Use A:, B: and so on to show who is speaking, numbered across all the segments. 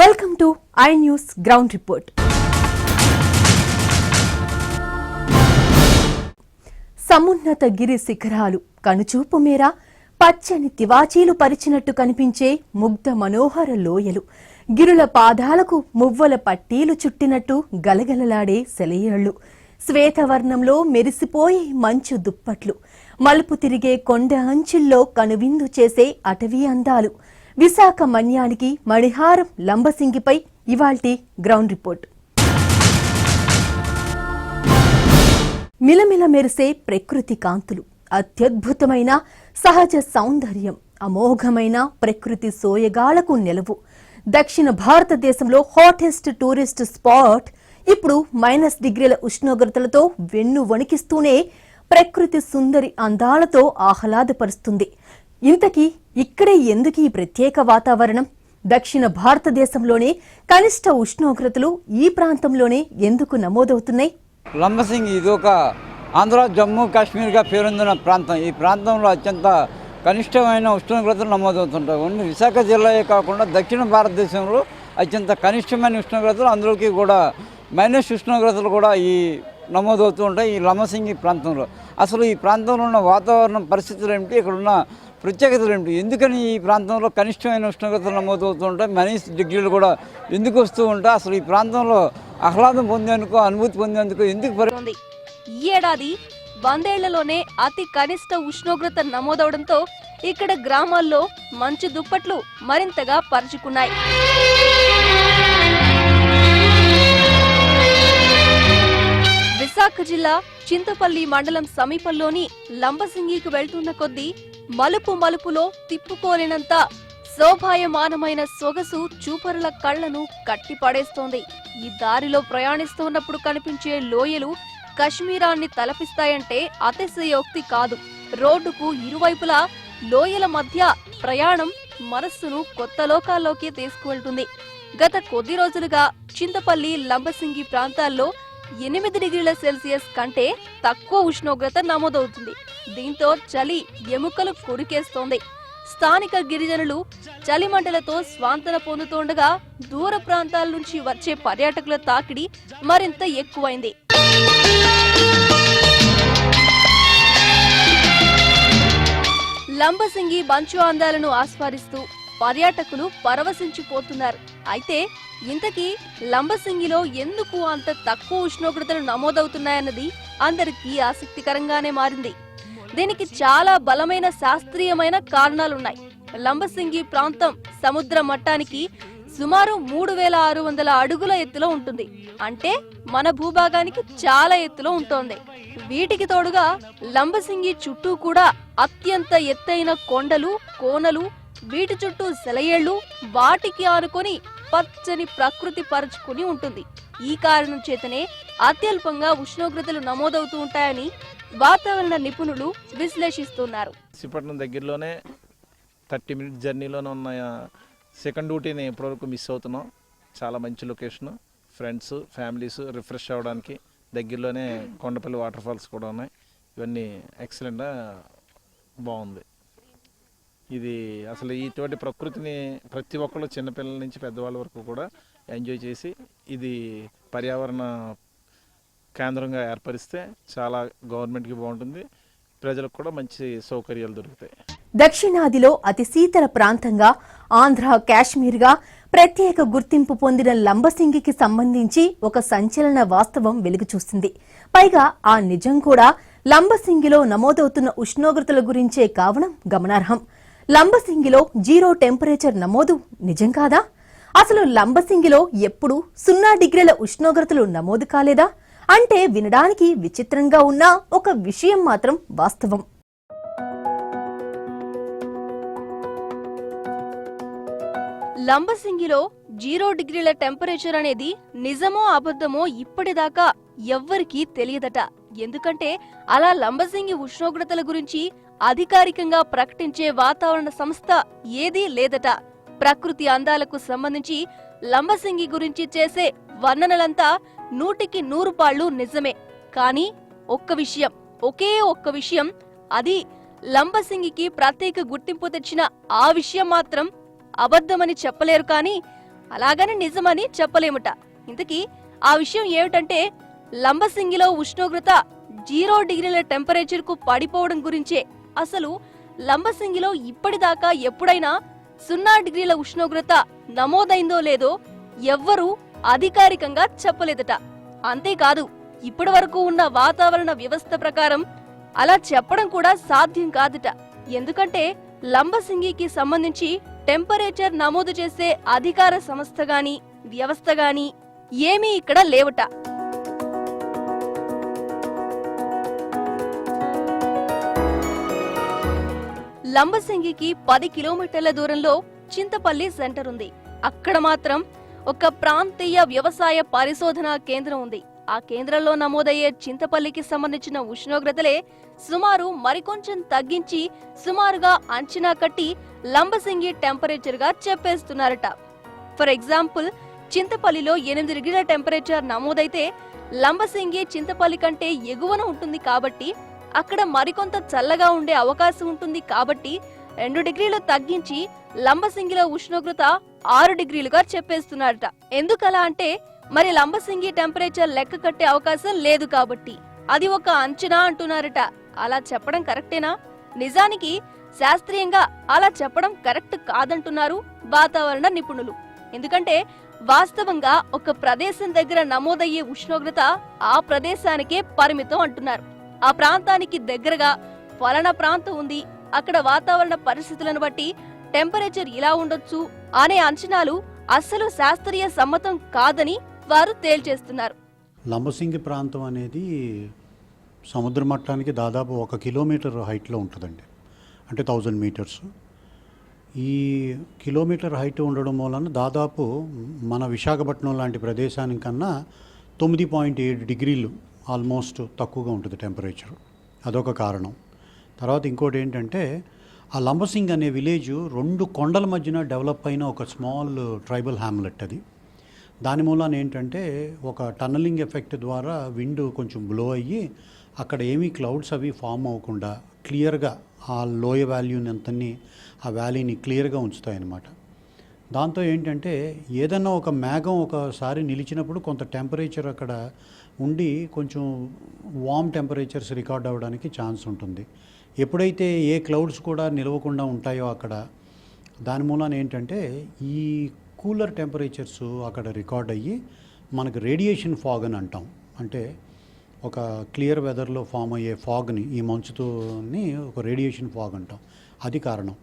A: Welcome to I news ground report. సమున్నత గిరి శిఖరాలు కనుచూపు మేర పచ్చని తివాచీలు పరిచినట్టు కనిపించే ముగ్ధ మనోహర లోయలు, గిరుల పాదాలకు మువ్వల పట్టీలు చుట్టినట్టు గలగలలాడే సెలయేళ్లు, శ్వేతవర్ణంలో మెరిసిపోయే మంచు దుప్పట్లు, మలుపు తిరిగే కొండ అంచుల్లో కనువిందు చేసే అటవీ అందాలు. విశాఖ మన్యానికి మణిహారం లంబసింగిపై ఇవాల్టి గ్రౌండ్ రిపోర్ట్. మిలమిల మెరిసే ప్రకృతి కాంతులు, అత్యద్భుతమైన సహజ సౌందర్యం, అమోఘమైన ప్రకృతి సోయగాలకు నిలవు. దక్షిణ భారతదేశంలో హాటెస్ట్ టూరిస్ట్ స్పాట్ ఇప్పుడు -డిగ్రీల ఉష్ణోగ్రతలతో వెన్ను వణికిస్తూనే ప్రకృతి సుందరి అందాలతో ఆహ్లాదపరుస్తుంది. ఇంతకీ ఇక్కడే ఎందుకు ఈ ప్రత్యేక వాతావరణం? దక్షిణ భారతదేశంలోనే కనిష్ట ఉష్ణోగ్రతలు ఈ ప్రాంతంలోనే ఎందుకు నమోదవుతున్నాయి?
B: లంబసింగి ఇది ఒక ఆంధ్ర జమ్మూ కాశ్మీర్గా పేరొందిన ప్రాంతం. ఈ ప్రాంతంలో అత్యంత కనిష్టమైన ఉష్ణోగ్రతలు నమోదవుతుంటాయి. ఓన్లీ విశాఖ జిల్లాయే కాకుండా దక్షిణ భారతదేశంలో అత్యంత కనిష్టమైన ఉష్ణోగ్రతలు, అందులోకి కూడా మైనస్ ఉష్ణోగ్రతలు కూడా ఈ నమోదవుతూ ఉంటాయి ఈ లంబసింగి ప్రాంతంలో. అసలు ఈ ప్రాంతంలో ఉన్న వాతావరణ పరిస్థితులు ఏమిటి, ఇక్కడ ఉన్న ప్రత్యేకతలు ఏమిటి, ఎందుకని ఈ ప్రాంతంలో కనిష్టమైన ఉష్ణోగ్రతలు నమోదవుతూ ఉంటాయి, -డిగ్రీలు కూడా ఎందుకు వస్తూ ఉంటాయి, అసలు ఈ ప్రాంతంలో ఆహ్లాదం పొందేందుకు, అనుభూతి పొందేందుకు ఎందుకు
C: పెరుగుతుంది? ఈ ఏడాది 100 ఏళ్లలోనే అతి కనిష్ట ఉష్ణోగ్రత నమోదవడంతో ఇక్కడ గ్రామాల్లో మంచు దుప్పట్లు మరింతగా పరుచుకున్నాయి. విశాఖ జిల్లా చింతపల్లి మండలం సమీపంలోని లంబసింగికి వెళ్తున్న కొద్దీ మలుపు మలుపులో తిప్పుకోలేనంత శోభాయమానమైన సొగసు చూపరుల కళ్లను కట్టిపడేస్తోంది. ఈ దారిలో ప్రయాణిస్తున్నప్పుడు కనిపించే లోయలు కశ్మీరాన్ని తలపిస్తాయంటే అతిశయోక్తి కాదు. రోడ్డుకు ఇరువైపులా లోయల మధ్య ప్రయాణం మనస్సును కొత్త లోకాల్లోకి తీసుకువెళ్తుంది. గత కొద్ది రోజులుగా చింతపల్లి, లంబసింగి ప్రాంతాల్లో 8 డిగ్రీల సెల్సియస్ కంటే తక్కువ ఉష్ణోగ్రత నమోదవుతుంది. దీంతో చలి ఎముకలు కొరికేస్తోంది. స్థానిక గిరిజనులు చలిమంటలతో స్వాంతన పొందుతుండగా దూర ప్రాంతాల నుంచి వచ్చే పర్యాటకుల తాకిడి మరింత ఎక్కువైంది. లంబసింగి మంచు అందాలను ఆస్వాదిస్తూ పర్యాటకులు పరవశించిపోతున్నారు. అయితే ఇంతకీ లంబసింగిలో ఎందుకు అంత తక్కువ ఉష్ణోగ్రతలు నమోదవుతున్నాయన్నది అందరికీ ఆసక్తికరంగానే మారింది. దీనికి చాలా బలమైన శాస్త్రీయమైన కారణాలున్నాయి. లంబసింగి ప్రాంతం సముద్ర మట్టానికి సుమారు 3600 అడుగుల ఎత్తులో ఉంటుంది. అంటే మన భూభాగానికి చాలా ఎత్తులో ఉంటుంది. వీటికి తోడుగా లంబసింగి చుట్టూ కూడా అత్యంత ఎత్తైన కొండలు, కోనలు, వీటి చుట్టూ సెలయేళ్లు, వాటికి ఆనుకొని పచ్చని ప్రకృతి పరుచుకుని ఉంటుంది. ఈ కారణం చేతనే అత్యల్పంగా ఉష్ణోగ్రతలు నమోదవుతూ ఉంటాయని వాతావరణ నిపుణులు విశ్లేషిస్తున్నారు.
D: సిపట్నం దగ్గరలోనే 30 మినిట్స్ జర్నీలోనే ఉన్న సెకండ్ డ్యూటీని ఇప్పటివరకు మిస్ అవుతున్నాం. చాలా మంచి లొకేషన్, ఫ్రెండ్స్, ఫ్యామిలీస్ రిఫ్రెష్ అవ్వడానికి దగ్గరలోనే కొండపల్లి వాటర్ ఫాల్స్ కూడా ఉన్నాయి. ఇవన్నీ ఎక్సలెంట్గా బాగుంది. ఇది అసలు ఇటువంటి ప్రకృతిని ప్రతి ఒక్కరు చిన్నపిల్లల నుంచి పెద్దవాళ్ళ వరకు కూడా ఎంజాయ్ చేసి ఇది పర్యావరణ కేంద్రంగా ఏర్పరిస్తే చాలా గవర్నమెంట్కి బాగుంటుంది, ప్రజలకు కూడా మంచి సౌకర్యాలు దొరుకుతాయి.
A: దక్షిణాదిలో అతి శీతల ప్రాంతంగా, ఆంధ్ర కాశ్మీర్గా ప్రత్యేక గుర్తింపు పొందిన లంబసింగికి సంబంధించి ఒక సంచలన వాస్తవం వెలుగు చూస్తుంది. పైగా ఆ నిజం కూడా లంబసింగిలో నమోదవుతున్న ఉష్ణోగ్రతల గురించే కావడం గమనార్హం. లంబసింగిలో 0 టెంపరేచర్ నమోదు నిజం కాదా? అసలు లంబసింగిలో ఎప్పుడు 0 డిగ్రీల ఉష్ణోగ్రతలు నమోదు కాలేదా అంటే వినడానికి విచిత్రంగా ఉన్న ఒక విషయం మాత్రం వాస్తవం.
C: లంబసింగిలో 0 డిగ్రీల టెంపరేచర్ అనేది నిజమో అబద్ధమో ఇప్పటిదాకా ఎవ్వరికీ తెలియదట. ఎందుకంటే అలా లంబసింగి ఉష్ణోగ్రతల గురించి అధికారికంగా ప్రకటించే వాతావరణ సంస్థ ఏదీ లేదట. ప్రకృతి అందాలకు సంబంధించి లంబసింగి గురించి చేసే వర్ణనలంతా 100కి 100 పాళ్ళు నిజమే. కానీ ఒకే ఒక్క విషయం, అది లంబసింగికి ప్రత్యేక గుర్తింపు తెచ్చిన ఆ విషయం మాత్రం అబద్ధమని చెప్పలేరు. కానీ అలాగని నిజమని చెప్పలేముట. ఇంతకీ ఆ విషయం ఏమిటంటే లంబసింగిలో ఉష్ణోగ్రత 0 డిగ్రీల టెంపరేచర్ కు పడిపోవడం గురించే. అసలు లంబసింగిలో ఇప్పటిదాకా ఎప్పుడైనా 0 డిగ్రీల ఉష్ణోగ్రత నమోదైందో లేదో ఎవ్వరూ అధికారికంగా చెప్పలేదట. అంతేకాదు ఇప్పటి వరకు ఉన్న వాతావరణ వ్యవస్థ ప్రకారం అలా చెప్పడం కూడా సాధ్యం కాదట. ఎందుకంటే లంబసింగికి సంబంధించి టెంపరేచర్ నమోదు చేసే అధికార సంస్థ గాని వ్యవస్థ గాని ఏమీ ఇక్కడ లేవట. లంబసింగికి 10 కిలోమీటర్ల దూరంలో చింతపల్లి సెంటర్ ఉంది. అక్కడ మాత్రం ఒక ప్రాంతీయ వ్యవసాయ పరిశోధనా కేంద్రం ఉంది. ఆ కేంద్రంలో నమోదయ్యే చింతపల్లికి సంబంధించిన ఉష్ణోగ్రతలే సుమారు మరికొంచెం తగ్గించి సుమారుగా అంచనా కట్టి లంబసింగి టెంపరేచర్ గా చెప్పేస్తున్నారట. ఫర్ ఎగ్జాంపుల్, చింతపల్లిలో 8 డిగ్రీల టెంపరేచర్ నమోదైతే లంబసింగి చింతపల్లి కంటే ఎగువన ఉంటుంది కాబట్టి అక్కడ మరికొంత చల్లగా ఉండే అవకాశం ఉంటుంది కాబట్టి 2 డిగ్రీలు తగ్గించి లంబసింగిలో ఉష్ణోగ్రత 6 డిగ్రీలుగా చెప్పేస్తున్నారట. ఎందుకలా అంటే మరి లంబసింగి టెంపరేచర్ లెక్క కట్టే అవకాశం లేదు కాబట్టి అది ఒక అంచనా అంటున్నారట. అలా చెప్పడం కరెక్టేనా? నిజానికి శాస్త్రీయంగా అలా చెప్పడం కరెక్ట్ కాదంటున్నారు వాతావరణ నిపుణులు. ఎందుకంటే వాస్తవంగా ఒక ప్రదేశం దగ్గర నమోదయ్యే ఉష్ణోగ్రత ఆ ప్రదేశానికే పరిమితం అంటున్నారు. ఆ ప్రాంతానికి దగ్గరగా ఫలానా ప్రాంతం ఉంది, అక్కడ వాతావరణ పరిస్థితులను బట్టి టెంపరేచర్ ఇలా ఉండొచ్చు అనే అంచనాలు అస్సలు శాస్త్రీయ సమ్మతం కాదని వారు తేల్చేస్తున్నారు.
E: లంబసింగి ప్రాంతం అనేది సముద్ర మట్టానికి దాదాపు 1 కిలోమీటర్ హైట్లో ఉంటుందండి, అంటే 1000 మీటర్స్. ఈ కిలోమీటర్ హైట్ ఉండడం వలన దాదాపు మన విశాఖపట్నం లాంటి ప్రదేశానికన్నా 9.7 డిగ్రీలు ఆల్మోస్ట్ తక్కువగా ఉంటుంది టెంపరేచర్. అదొక కారణం. తర్వాత ఇంకోటి ఏంటంటే ఆ లంబసింగ్ అనే విలేజ్ 2 కొండల మధ్యన డెవలప్ అయిన ఒక స్మాల్ ట్రైబల్ హ్యామ్లెట్ అది. దాని మూలాన ఏంటంటే ఒక టన్నలింగ్ ఎఫెక్ట్ ద్వారా విండ్ కొంచెం బ్లో అయ్యి అక్కడ ఏమీ క్లౌడ్స్ అవి ఫామ్ అవ్వకుండా క్లియర్గా ఆ లోయ వాల్యూని అంతని ఆ వ్యాలీని క్లియర్గా ఉంచుతాయన్నమాట. దాంతో ఏంటంటే ఏదన్నా ఒక మేఘం ఒకసారి నిలిచినప్పుడు కొంత టెంపరేచర్ అక్కడ ఉండి కొంచెం వామ్ టెంపరేచర్స్ రికార్డ్ అవ్వడానికి ఛాన్స్ ఉంటుంది. ఎప్పుడైతే ఏ క్లౌడ్స్ కూడా నిలవకుండా ఉంటాయో అక్కడ, దాని మూలాన ఏంటంటే ఈ కూలర్ టెంపరేచర్స్ అక్కడ రికార్డ్ అయ్యి మనకు రేడియేషన్ ఫాగ్ అని అంటాం. అంటే ఒక క్లియర్ వెదర్లో ఫామ్ అయ్యే ఫాగ్ని, ఈ మంచుతోని ఒక రేడియేషన్ ఫాగ్ అంటాం. అది కారణం.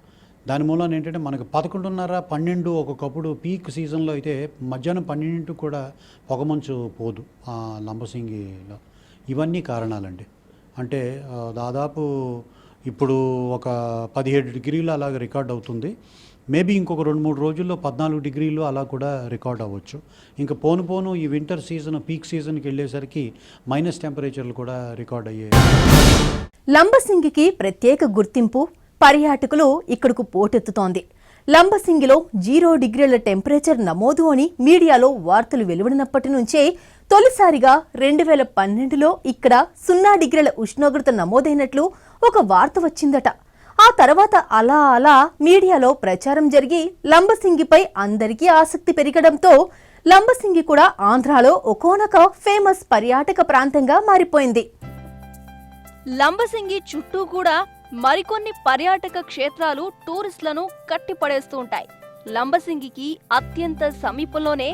E: దాని మూలాన ఏంటంటే మనకు 11:30, 12 ఒకప్పుడు పీక్ సీజన్లో అయితే మధ్యాహ్నం 12 కూడా పొగమంచు పోదు ఆ లంబసింగిలో. ఇవన్నీ కారణాలండి. అంటే దాదాపు ఇప్పుడు ఒక 17 డిగ్రీలు అలాగ రికార్డ్ అవుతుంది. మేబీ ఇంకొక 2-3 రోజుల్లో 14 డిగ్రీలు అలా కూడా రికార్డ్ అవ్వచ్చు. ఇంకా పోను ఈ వింటర్ సీజన్ పీక్ సీజన్కి వెళ్ళేసరికి మైనస్ టెంపరేచర్లు కూడా రికార్డ్ అయ్యాయి.
A: లంబసింగికి ప్రత్యేక గుర్తింపు, పర్యాటకులు ఇక్కడకు పోటెత్తుతోంది. లంబసింగిలో 0 డిగ్రీల టెంపరేచర్ నమోదు అని మీడియాలో వార్తలు వెలువడినప్పటి నుంచే తొలిసారిగా 2012లో ఇక్కడ 0 డిగ్రీల ఉష్ణోగ్రత నమోదైనట్లు ఒక వార్త వచ్చిందట. ఆ తర్వాత అలా మీడియాలో ప్రచారం జరిగి లంబసింగిపై అందరికీ ఆసక్తి పెరగడంతో లంబసింగి కూడా ఆంధ్రాలో ఒకోనొక ఫేమస్ పర్యాటక ప్రాంతంగా మారిపోయింది.
C: లంబసింగి చుట్టూ కూడా మరికొన్ని పర్యాటక క్షేత్రాలు టూరిస్టులను కట్టిపడేస్తూ ఉంటాయి. లంబసింగికి అత్యంత సమీపంలోనే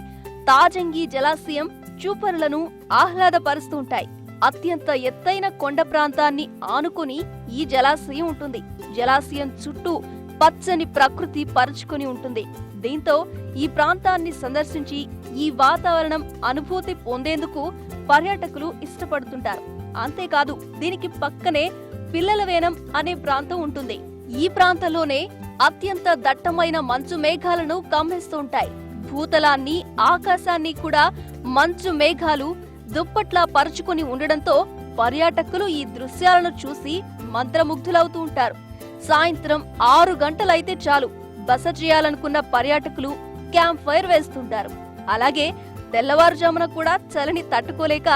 C: తాజంగి జలాశయం చూపరులను ఆహ్లాదపరుస్తూ ఉంటాయి. అత్యంత ఎత్తైన కొండ ప్రాంతాన్ని ఆనుకుని ఈ జలాశయం ఉంటుంది. జలాశయం చుట్టూ పచ్చని ప్రకృతి పరుచుకొని ఉంటుంది. దీంతో ఈ ప్రాంతాన్ని సందర్శించి ఈ వాతావరణం అనుభూతి పొందేందుకు పర్యాటకులు ఇష్టపడుతుంటారు. అంతేకాదు దీనికి పక్కనే పిల్లలవేనం అనే ప్రాంతం ఉంటుంది. ఈ ప్రాంతంలోనే అత్యంత దట్టమైన మంచు మేఘాలను కమ్మేస్తూ ఉంటాయి. భూతలాన్ని, ఆకాశాన్ని కూడా మంచు మేఘాలు దుప్పట్లా పరుచుకుని ఉండడంతో పర్యాటకులు ఈ దృశ్యాలను చూసి మంత్రముగ్ధులవుతూ ఉంటారు. సాయంత్రం 6 గంటలైతే చాలు, బస చేయాలనుకున్న పర్యాటకులు క్యాంప్ ఫైర్ వేస్తుంటారు. అలాగే తెల్లవారుజామున కూడా చలిని తట్టుకోలేక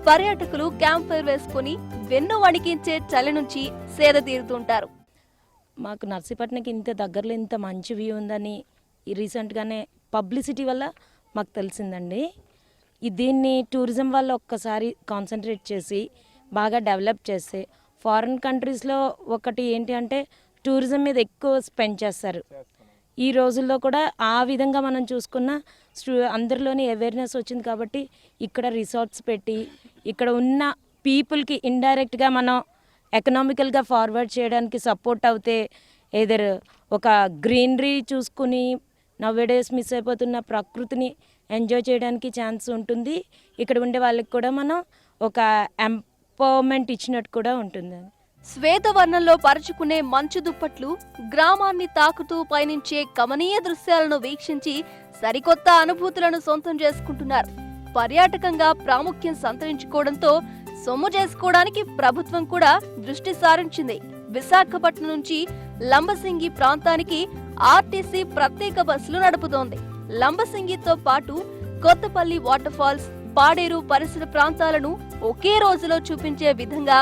C: పర్యాటకులు క్యాంప్ ఫైర్ వేసుకుని వెన్ను వణికించే చలి నుంచి సేద తీరుతుంటారు.
F: మాకు నర్సీపట్నంకి ఇంత దగ్గరలో ఇంత మంచి వ్యూ ఉందని రీసెంట్గానే పబ్లిసిటీ వల్ల మాకు తెలిసిందండి. దీన్ని టూరిజం వల్ల ఒక్కసారి కాన్సన్ట్రేట్ చేసి బాగా డెవలప్ చేస్తే, ఫారిన్ కంట్రీస్లో ఒకటి ఏంటి అంటే టూరిజం మీద ఎక్కువ స్పెండ్ చేస్తారు. ఈ రోజుల్లో కూడా ఆ విధంగా మనం చూసుకున్న అందరిలోని అవేర్నెస్ వచ్చింది కాబట్టి ఇక్కడ రిసార్ట్స్ పెట్టి ఇక్కడ ఉన్న పీపుల్కి ఇండైరెక్ట్గా మనం ఎకనామికల్గా ఫార్వర్డ్ చేయడానికి సపోర్ట్ అవుతే, ఏదర్ ఒక గ్రీనరీ చూసుకుని నవ్వేడేస్ మిస్ అయిపోతున్న ప్రకృతిని ఎంజాయ్ చేయడానికి ఛాన్స్ ఉంటుంది. ఇక్కడ ఉండే వాళ్ళకి కూడా మనం ఒక ఎంపవర్మెంట్ ఇచ్చినట్టు కూడా ఉంటుంది.
C: శ్వేతవర్ణంలో పరుచుకునే మంచు దుప్పట్లు, గ్రామాన్ని తాకుతూ పయనించే కమనీయ దృశ్యాలను వీక్షించి సరికొత్త అనుభూతులను సొంతం చేసుకుంటున్నారు. పర్యాటకంగా ప్రాముఖ్యం సంతరించుకోవడంతో సొమ్ము చేసుకోవడానికి ప్రభుత్వం కూడా దృష్టి సారించింది. విశాఖపట్నం నుంచి లంబసింగి ప్రాంతానికి ఆర్టీసీ ప్రత్యేక బస్సులు నడుపుతోంది. లంబసింగితో పాటు కొత్తపల్లి వాటర్ ఫాల్స్, పాడేరు పరిసర ప్రాంతాలను ఒకే రోజులో చూపించే విధంగా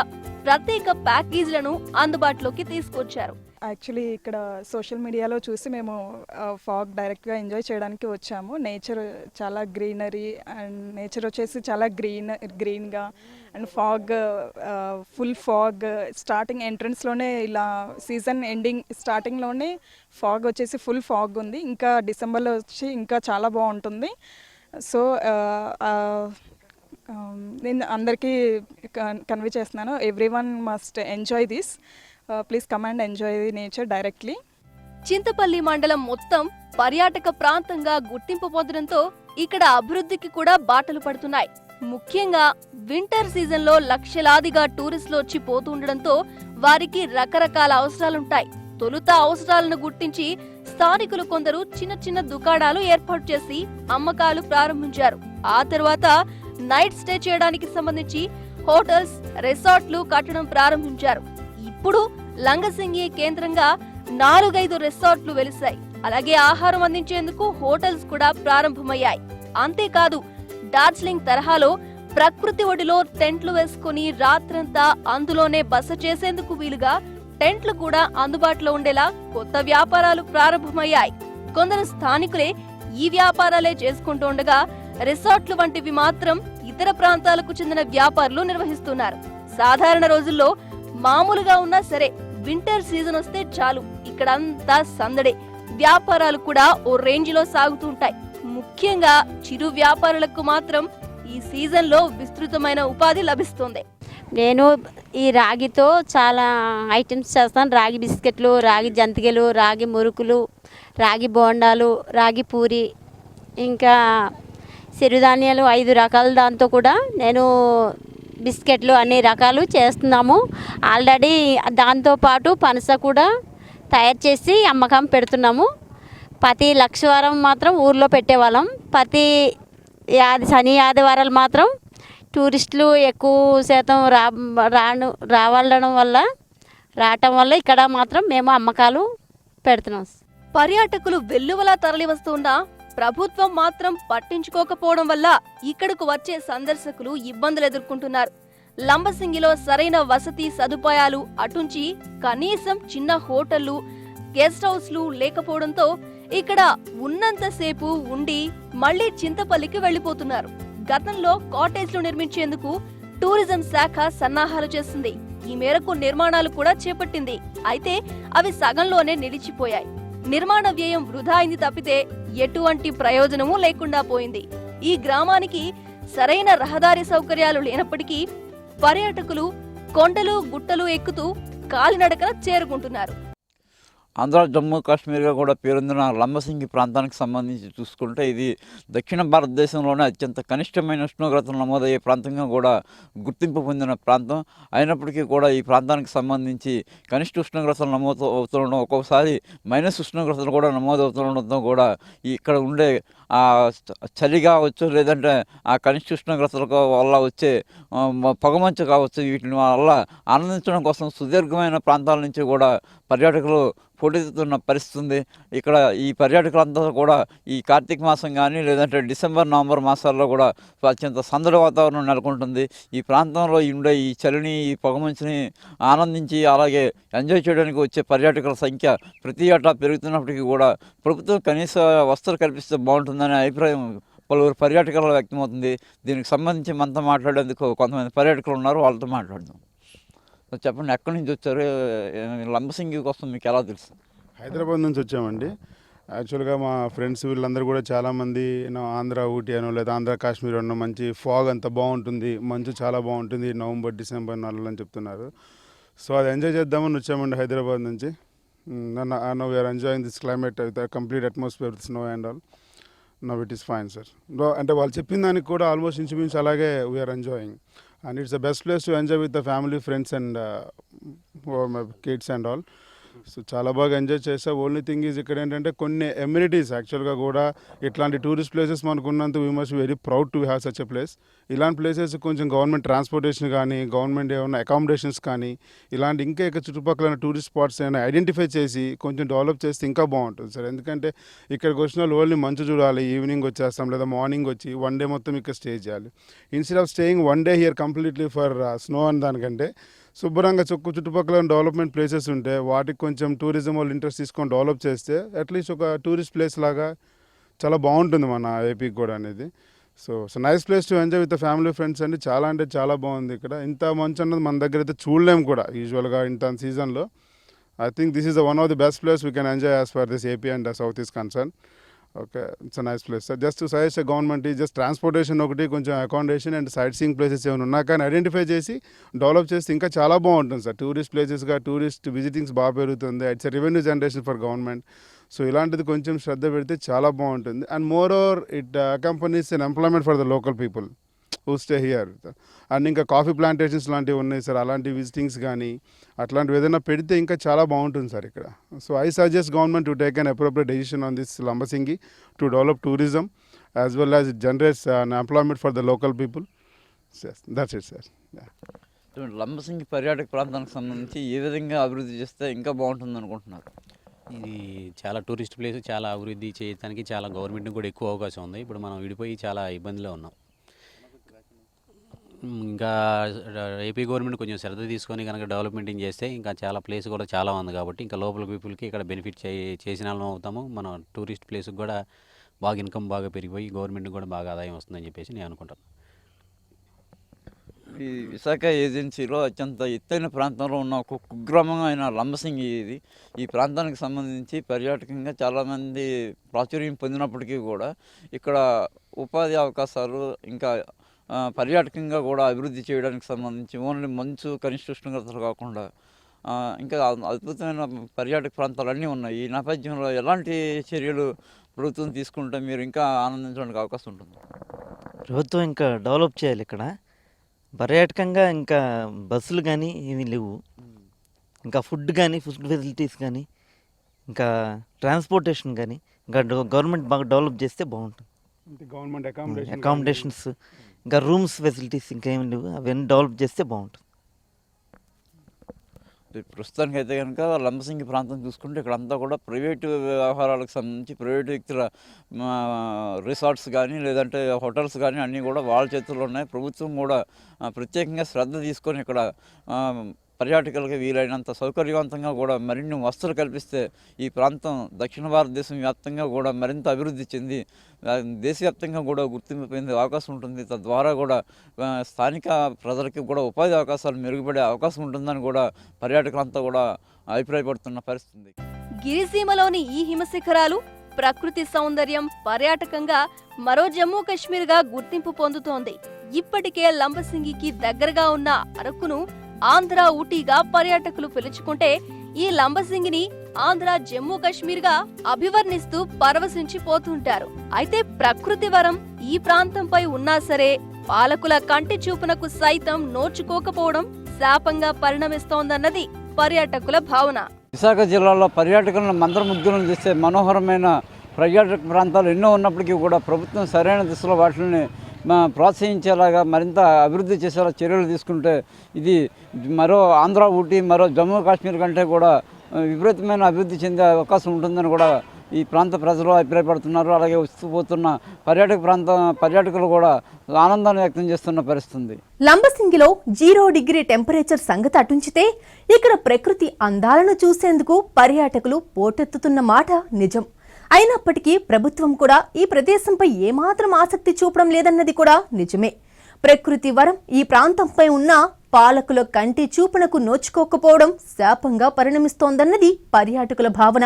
C: ప్రత్యేక ప్యాకేజీలను అందుబాటులోకి తీసుకొచ్చారు.
G: యాక్చువల్లీ ఇక్కడ సోషల్ మీడియాలో చూసి మేము ఫాగ్ డైరెక్ట్గా ఎంజాయ్ చేయడానికి వచ్చాము. నేచర్ చాలా గ్రీనరీ అండ్ నేచర్ వచ్చేసి చాలా గ్రీన్గా and fog, full fog starting ఎంట్రన్స్లోనే ఇలా సీజన్ ఎండింగ్ స్టార్టింగ్లోనే ఫాగ్ వచ్చేసి ఫుల్ ఫాగ్ ఉంది. ఇంకా డిసెంబర్లో వచ్చి ఇంకా చాలా బాగుంటుంది. సో నేను అందరికీ కన్వే చేస్తున్నాను, everyone must enjoy this. Please come and enjoy the nature directly.
C: Chintapalli మండలం మొత్తం పర్యాటక ప్రాంతంగా గుర్తింపు పొందడంతో ఇక్కడ అభివృద్ధికి కూడా బాటలు పడుతున్నాయి. ముఖ్యంగా వింటర్ సీజన్లో లక్షలాదిగా టూరిస్టులు వచ్చి పోతుండడంతో వారికి రకరకాల అవసరాలుంటాయి. తొలుత అవసరాలను గుర్తించి స్థానికులు కొందరు చిన్న చిన్న దుకాణాలు ఏర్పాటు చేసి అమ్మకాలు ప్రారంభించారు. ఆ తర్వాత నైట్ స్టే చేయడానికి సంబంధించి హోటల్స్, రిసార్ట్లు కట్టడం ప్రారంభించారు. ఇప్పుడు లంగసింగి కేంద్రంగా 4-5 రిసార్ట్లు వెలిశాయి. అలాగే ఆహారం అందించేందుకు హోటల్స్ కూడా ప్రారంభమయ్యాయి. అంతేకాదు డార్జిలింగ్ తరహాలో ప్రకృతి ఒడిలో టెంట్లు వేసుకుని రాత్రంతా అందులోనే బస చేసేందుకు వీలుగా టెంట్లు కూడా అందుబాటులో ఉండేలా కొత్త వ్యాపారాలు ప్రారంభమయ్యాయి. కొందరు స్థానికులే ఈ వ్యాపారాలే చేసుకుంటూ ఉండగా రిసార్ట్లు వంటివి మాత్రం ఇతర ప్రాంతాలకు చెందిన వ్యాపారులు నిర్వహిస్తున్నారు. సాధారణ రోజుల్లో మామూలుగా ఉన్నా సరే వింటర్ సీజన్ వస్తే చాలు ఇక్కడంతా సందడే. వ్యాపారాలు కూడా ఓ రేంజ్ లో సాగుతూ ఉంటాయి. ముఖ్యంగా చిరు వ్యాపారులకు మాత్రం ఈ సీజన్లో విస్తృతమైన ఉపాధి లభిస్తుంది.
H: నేను ఈ రాగితో చాలా ఐటమ్స్ చేస్తాను. రాగి బిస్కెట్లు, రాగి జంతికలు, రాగి మురుకులు, రాగి బోండాలు, రాగి పూరి, ఇంకా సిరిధాన్యాలు 5 రకాల దాంతో కూడా నేను బిస్కెట్లు అన్ని రకాలు చేస్తున్నాము. ఆల్రెడీ దాంతోపాటు పనస కూడా తయారు చేసి అమ్మకం పెడుతున్నాము. ప్రతి లక్షవారం మాత్రం ఊర్లో పెట్టేవాళ్ళం. ప్రతి శని ఆదివారాలు మాత్రం టూరిస్టులు ఎక్కువ శాతం రావడం వల్ల ఇక్కడ మాత్రం మేము అమ్మకాలు పెడుతున్నాం.
C: పర్యాటకులు వెల్లువలా తరలి వస్తున్నా ప్రభుత్వం మాత్రం పట్టించుకోకపోవడం వల్ల ఇక్కడకు వచ్చే సందర్శకులు ఇబ్బందులు ఎదుర్కొంటున్నారు. లంబసింగిలో సరైన వసతి సదుపాయాలు అటుంచి కనీసం చిన్న హోటళ్లు, గెస్ట్ హౌస్లు లేకపోవడంతో ఇక్కడ ఉన్నంతసేపు ఉండి మళ్లీ చింతపల్లికి వెళ్లిపోతున్నారు. గతంలో కాటేజ్లు నిర్మించేందుకు టూరిజం శాఖ సన్నాహాలు చేసింది. ఈ మేరకు నిర్మాణాలు కూడా చేపట్టింది. అయితే అవి సగంలోనే నిలిచిపోయాయి. నిర్మాణ వ్యయం వృధా అయింది తప్పితే ఎటువంటి ప్రయోజనమూ లేకుండా పోయింది. ఈ గ్రామానికి సరైన రహదారి సౌకర్యాలు లేనప్పటికీ పర్యాటకులు కొండలు, గుట్టలు ఎక్కుతూ కాలినడకన చేరుకుంటున్నారు.
B: ఆంధ్ర, జమ్మూ కాశ్మీర్గా కూడా పేరొందిన లంబసింగి ప్రాంతానికి సంబంధించి చూసుకుంటే ఇది దక్షిణ భారతదేశంలోనే అత్యంత కనిష్టమైన ఉష్ణోగ్రతలు నమోదయ్యే ప్రాంతంగా కూడా గుర్తింపు పొందిన ప్రాంతం అయినప్పటికీ కూడా ఈ ప్రాంతానికి సంబంధించి కనిష్ట ఉష్ణోగ్రతలు నమోదు అవుతుండడం, ఒక్కొక్కసారి మైనస్ ఉష్ణోగ్రతలు కూడా నమోదవుతుండడంతో కూడా ఇక్కడ ఉండే చలి కావచ్చు, లేదంటే ఆ కనిష్ట ఉష్ణోగ్రతల వల్ల వచ్చే పొగమంచు కావచ్చు, వీటిని వల్ల ఆనందించడం కోసం సుదీర్ఘమైన ప్రాంతాల నుంచి కూడా పర్యాటకులు పోటెత్తుతున్న పరిస్థితి ఉంది. ఇక్కడ ఈ పర్యాటకులంతా కూడా ఈ కార్తీక మాసం కానీ లేదంటే డిసెంబర్ నవంబర్ మాసాల్లో కూడా అత్యంత సందడి వాతావరణం నెలకొంటుంది. ఈ ప్రాంతంలో ఉండే ఈ చలిని ఈ పొగమంచుని ఆనందించి అలాగే ఎంజాయ్ చేయడానికి వచ్చే పర్యాటకుల సంఖ్య ప్రతి ఏటా పెరుగుతున్నప్పటికీ కూడా ప్రభుత్వం కనీస వసతులు కల్పిస్తే బాగుంటుందనే అభిప్రాయం పలువురు పర్యాటకులు వ్యక్తమవుతుంది. దీనికి సంబంధించి మనతో మాట్లాడేందుకు కొంతమంది పర్యాటకులు ఉన్నారు, వాళ్ళతో మాట్లాడదాం. చెప్పండి, ఎక్కడి నుంచి వచ్చారు? లంబసింగి కోసం మీకు ఎలా తెలుసు?
I: హైదరాబాద్ నుంచి వచ్చామండి. యాక్చువల్గా మా ఫ్రెండ్స్ వీళ్ళందరూ కూడా చాలామంది ఆంధ్ర ఊటీ అనో లేదా ఆంధ్ర కాశ్మీర్ అనో మంచి ఫాగ్ అంత బాగుంటుంది, మంచు చాలా బాగుంటుంది నవంబర్ డిసెంబర్ నెలలో అని చెప్తున్నారు. సో అది ఎంజాయ్ చేద్దామని వచ్చామండి హైదరాబాద్ నుంచి. No we are enjoying this climate with complete atmosphere with snow and all. Now it is fine sir. అంటే వాళ్ళు చెప్పిన దానికి కూడా ఆల్మోస్ట్ ఇంచుమించు అలాగే we are enjoying. And it's the best place to enjoy with the family, friends and my kids and all. So చాలా బాగా enjoy చేసా. ఓన్లీ థింగ్ ఈజ్ ఇక్కడ ఏంటంటే కొన్ని ఎమ్యూనిటీస్ యాక్చువల్గా కూడా ఇట్లాంటి టూరిస్ట్ ప్లేసెస్ మనకు ఉన్నంత we must very proud to have such a place. ఇలాంటి ప్లేసెస్ కొంచెం గవర్నమెంట్ ట్రాన్స్పోర్టేషన్ కానీ గవర్నమెంట్ ఏమైనా అకామిడేషన్స్ కానీ ఇలాంటి ఇంకా ఇక్కడ చుట్టుపక్కల టూరిస్ట్ స్పాట్స్ ఏమైనా ఐడెంటిఫై చేసి కొంచెం డెవలప్ చేస్తే ఇంకా బాగుంటుంది సార్. ఎందుకంటే ఇక్కడికి వచ్చిన వాళ్ళు ఓన్లీ మంచు చూడాలి, ఈవినింగ్ వచ్చేస్తాం లేదా మార్నింగ్ వచ్చి వన్ డే మొత్తం ఇక్కడ స్టే చేయాలి. Instead of staying one day here completely for snow అని దానికంటే శుభ్రంగా చుట్టుపక్కల డెవలప్మెంట్ ప్లేసెస్ ఉంటే వాటికి కొంచెం టూరిజం వాళ్ళు ఇంట్రెస్ట్ తీసుకొని డెవలప్ చేస్తే అట్లీస్ట్ ఒక టూరిస్ట్ ప్లేస్ లాగా చాలా బాగుంటుంది మన ఏపీకి కూడా అనేది. So nice place to enjoy with family friends అండి. చాలా అంటే చాలా బాగుంది ఇక్కడ. ఇంత మంచి అన్నది మన దగ్గర అయితే చూడలేము కూడా యూజువల్గా ఇంత సీజన్లో. I think this is the one of the best place we can enjoy as for this AP and south is concern. Okay, it's a nice place sir. Just to suggest government just transportation ఒకటి కొంచెం accommodation and sight seeing places ఏమైనా ఉన్నా కానీ identify చేసి develop చేస్తే ఇంకా చాలా బాగుంటుంది సార్. టూరిస్ట్ ప్లేసెస్గా టూరిస్ట్ విజిటింగ్స్ బాగా పెరుగుతుంది. It's revenue generation for government. So ఇలాంటిది కొంచెం శ్రద్ధ పెడితే చాలా బాగుంటుంది. And moreover it accompanies and employment for the local people who stay here. And ఇంకా కాఫీ ప్లాంటేషన్స్ లాంటివి ఉన్నాయి సార్, అలాంటి విజిటింగ్స్ కానీ అట్లాంటివి ఏదైనా పెడితే ఇంకా చాలా బాగుంటుంది సార్ ఇక్కడ. So I suggest government to take an appropriate decision on this Lambasingi to develop tourism as well as it generates employment for the local people. That's it sir.
B: Lambasingi పర్యాటక ప్రాంతానికి సంబంధించి ఏ విధంగా అభివృద్ధి చేస్తే ఇంకా బాగుంటుంది అనుకుంటున్నారు?
J: ఇది చాలా టూరిస్ట్ ప్లేస్, చాలా అభివృద్ధి చేయడానికి చాలా గవర్నమెంట్కి కూడా ఎక్కువ అవకాశం ఉంది. ఇప్పుడు మనం విడిపోయి చాలా ఇబ్బందిలో ఉన్నాం. ఇంకా ఏపీ గవర్నమెంట్ కొంచెం శ్రద్ధ తీసుకొని కనుక డెవలప్మెంటింగ్ చేస్తే ఇంకా చాలా ప్లేస్ కూడా చాలా ఉంది కాబట్టి ఇంకా లోకల్ పీపుల్కి ఇక్కడ బెనిఫిట్ చేసిన వాళ్ళం అవుతాము. మన టూరిస్ట్ ప్లేస్కి కూడా బాగా ఇన్కమ్ బాగా పెరిగిపోయి గవర్నమెంట్కి కూడా బాగా ఆదాయం వస్తుందని చెప్పేసి నేను అనుకుంటాను.
B: ఈ విశాఖ ఏజెన్సీలో అత్యంత ఎత్తైన ప్రాంతంలో ఉన్న ఒక కుగ్రామమైన లంబసింగి ఇది. ఈ ప్రాంతానికి సంబంధించి పర్యాటకంగా చాలామంది ప్రాచుర్యం పొందినప్పటికీ కూడా ఇక్కడ ఉపాధి అవకాశాలు ఇంకా పర్యాటకంగా కూడా అభివృద్ధి చేయడానికి సంబంధించి ఓన్లీ మంచు కనిష్ట ఉష్ణోగ్రతలు కాకుండా ఇంకా అద్భుతమైన పర్యాటక ప్రాంతాలన్నీ ఉన్నాయి. ఈ నేపథ్యంలో ఎలాంటి చర్యలు ప్రభుత్వం తీసుకుంటే మీరు ఇంకా ఆనందించడానికి అవకాశం ఉంటుంది?
K: ప్రభుత్వం ఇంకా డెవలప్ చేయాలి. ఇక్కడ పర్యాటకంగా ఇంకా బస్సులు కానీ ఏమీ లేవు, ఇంకా ఫుడ్ కానీ ఫుడ్ ఫెసిలిటీస్ కానీ ఇంకా ట్రాన్స్పోర్టేషన్ కానీ ఇంకా గవర్నమెంట్ బాగా డెవలప్ చేస్తే బాగుంటుంది.
I: గవర్నమెంట్
K: అకామిడేషన్స్ ఇంకా రూమ్స్ ఫెసిలిటీస్ ఇంకా ఏమి లేవు, అవన్నీ డెవలప్ చేస్తే బాగుంటుంది.
B: ప్రస్తుతానికి అయితే కనుక లంబసింగి ప్రాంతం చూసుకుంటే ఇక్కడంతా కూడా ప్రైవేటు వ్యవహారాలకు సంబంధించి ప్రైవేటు వ్యక్తుల రిసార్ట్స్ కానీ లేదంటే హోటల్స్ కానీ అన్నీ కూడా వాళ్ళ చేతుల్లో ఉన్నాయి. ప్రభుత్వం కూడా ప్రత్యేకంగా శ్రద్ధ తీసుకొని ఇక్కడ పర్యాటకులకు వీలైనంత సౌకర్యవంతంగా కూడా మరిన్ని వసతులు కల్పిస్తే ఈ ప్రాంతం దక్షిణ భారతదేశం వ్యాప్తంగా కూడా మరింత అభివృద్ధి చెంది దేశవ్యాప్తంగా కూడా గుర్తింపు పొందే అవకాశం ఉంటుంది. తద్వారా కూడా స్థానిక ప్రజలకి కూడా ఉపాధి అవకాశాలు మెరుగుపడే అవకాశం ఉంటుందని కూడా పర్యాటకులంతా కూడా అభిప్రాయపడుతున్న పరిస్థితి.
C: గిరిసీమలోని ఈ హిమశిఖరాలు ప్రకృతి సౌందర్యం పర్యాటకంగా మరో జమ్మూ కాశ్మీర్గా గుర్తింపు పొందుతోంది. ఇప్పటికే లంబసింగికి దగ్గరగా ఉన్న అరకును ఆంధ్ర ఊటీగా పర్యాటకులు పిలుచుకుంటే ఈ లంబసింగిని ఆంధ్ర జమ్మూ కాశ్మీర్గా అభివర్ణిస్తూ పరవశించిపోతుంటారు. అయితే ప్రకృతి వరం ఈ ప్రాంతంపై ఉన్నా సరే పాలకుల కంటి చూపునకు సైతం నోచుకోకపోవడం శాపంగా పరిణమిస్తోందన్నది పర్యాటకుల భావన.
B: విశాఖ జిల్లాలో పర్యాటకులను మంత్రముగ్ధులను చేసే మనోహరమైన పర్యాటక ప్రాంతాలు ఎన్నో ఉన్నప్పటికీ కూడా ప్రభుత్వం సరైన దిశలో వాటిని ప్రోత్సహించేలాగా మరింత అభివృద్ధి చేసేలా చర్యలు తీసుకుంటే ఇది మరో ఆంధ్ర ఊటీ మరో జమ్మూ కాశ్మీర్ కంటే కూడా విపరీతమైన అభివృద్ధి చెందే అవకాశం ఉంటుందని కూడా ఈ ప్రాంత ప్రజలు అభిప్రాయపడుతున్నారు. అలాగే వస్తూ పోతున్న పర్యాటకులు కూడా ఆనందాన్ని వ్యక్తం చేస్తున్న పరిస్థితి.
A: లంబసింగిలో 0 డిగ్రీ టెంపరేచర్ సంగతి అటుంచితే ఇక్కడ ప్రకృతి అందాలను చూసేందుకు పర్యాటకులు పోటెత్తుతున్న మాట నిజం. అయినప్పటికీ ప్రభుత్వం కూడా ఈ ప్రదేశంపై ఏమాత్రం ఆసక్తి చూపడం లేదన్నది కూడా నిజమే. ప్రకృతి వరం ఈ ప్రాంతంపై ఉన్న పాలకుల కంటి చూపునకు నోచుకోకపోవడం శాపంగా పరిణమిస్తోందన్నది పర్యాటకుల భావన.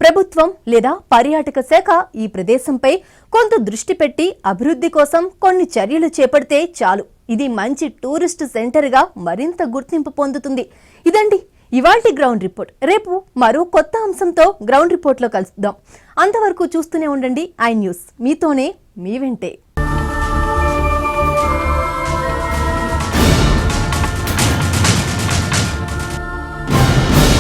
A: ప్రభుత్వం లేదా పర్యాటక శాఖ ఈ ప్రదేశంపై కొంత దృష్టి పెట్టి అభివృద్ధి కోసం కొన్ని చర్యలు చేపడితే చాలు. ఇది మంచి టూరిస్ట్ సెంటర్గా మరింత గుర్తింపు పొందుతుంది. ఇదండి ఇవాల్టి గ్రౌండ్ రిపోర్ట్. రేపు మరో కొత్త అంశంతో గ్రౌండ్ రిపోర్ట్లో కలుద్దాం. అంతవరకు చూస్తూనే ఉండండి ఐ న్యూస్. మీతోనే మీ వెంటే.